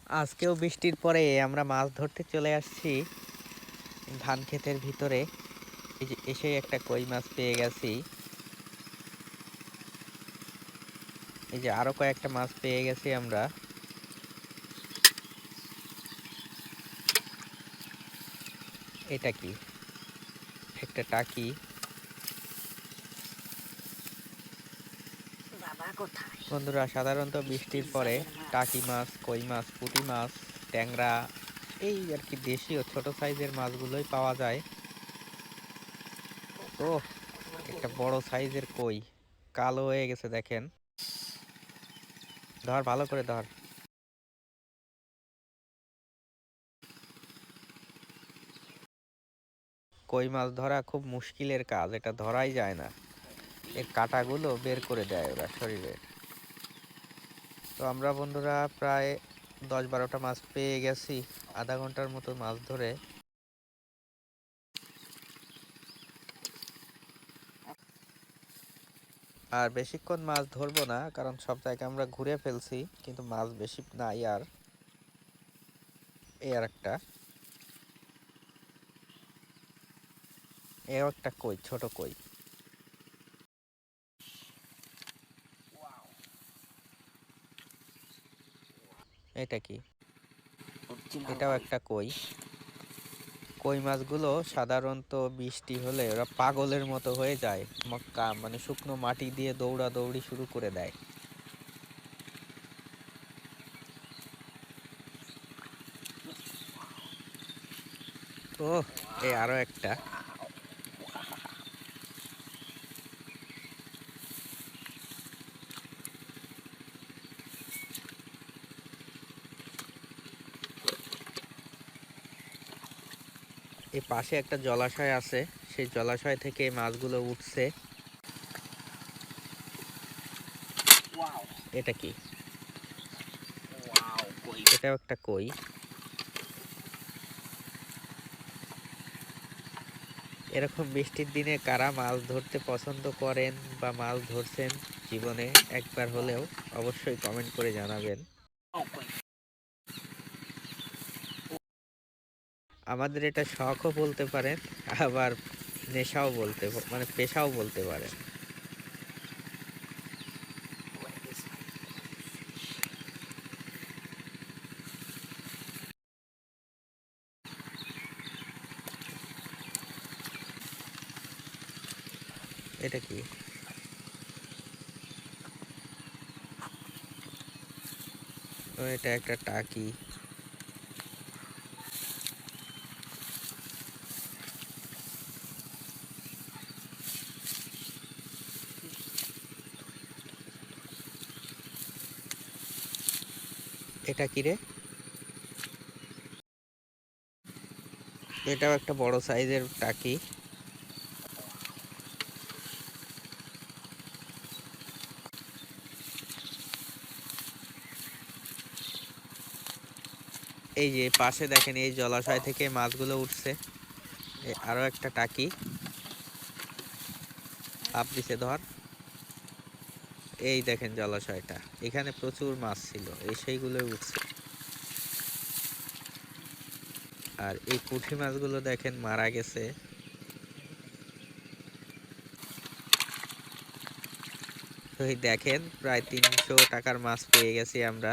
আজকেও বৃষ্টির পরে আমরা মাছ ধরতে চলে আসছি ধান ক্ষেতের ভিতরে। এই যে এসে একটা কই মাছ পেয়ে গেছি। এই যে আরো কয়েকটা মাছ পেয়ে গেছি আমরা। এটা কি? একটা টাকি। বন্ধুরা, সাধারণত বৃষ্টির পরে টাকি মাছ, কই মাছ, পুঁটি মাছ, ট্যাংরা, এই আর কি দেশীয় ছোট সাইজের মাছগুলোই পাওয়া যায়। ও, একটা বড় সাইজের কই, কালো হয়ে গেছে দেখেন। ধর, ভালো করে ধর। কই মাছ ধরা খুব মুশকিলের কাজ, এটা ধরাই যায় না। এর কাঁটাগুলো বের করে দেয় ওরা শরীরে। তো আমরা বন্ধুরা প্রায় 10-12টা মাছ পেয়ে গেছি আধা ঘন্টার মতো মাছ ধরে। আর বেশিক্ষণ মাছ ধরবো না, কারণ সব জায়গায় আমরা ঘুরে ফেলছি, কিন্তু মাছ বেশি নাই আর। এই আর একটা, এও একটা কই, ছোট কই। এটা কি? এটাও একটা কই। কই মাছগুলো সাধারণত বৃষ্টি হলে ওরা পাগলের মতো হয়ে যায়, মানে শুকনো মাটি দিয়ে দৌড়াদৌড়ি শুরু করে দেয়। ও, এই আরো একটা। এই পাশে একটা জলাশয় আছে, সেই জলাশয় থেকে এই মাছগুলো উঠছে। এটা কি? এটাও একটা কই। এরকম বৃষ্টির দিনে কারা মাছ ধরতে পছন্দ করেন বা মাছ ধরছেন জীবনে একবার হলেও, অবশ্যই কমেন্ট করে জানাবেন। আমাদের এটা শখও বলতে পারেন, আবার নেশাও বলতে, মানে পেশাও বলতে পারেন। এটা কি? ও, এটা একটা টাকি। এটা কি রে? এটাও একটা বড় সাইজের টাকি। এই যে পাশে দেখেন, এই জলাশয় থেকে মাছগুলো উঠছে। আরো একটা টাকি লাফ দিছে, ধর। এই দেখেন জলাশয়টা, এখানে প্রচুর মাছ ছিল, এই সেইগুলো উঠছে। আর এই পুঁটি মাছগুলো দেখেন মারা গেছে। তো এই দেখেন, প্রায় 300 টাকার মাছ পেয়ে গেছি আমরা।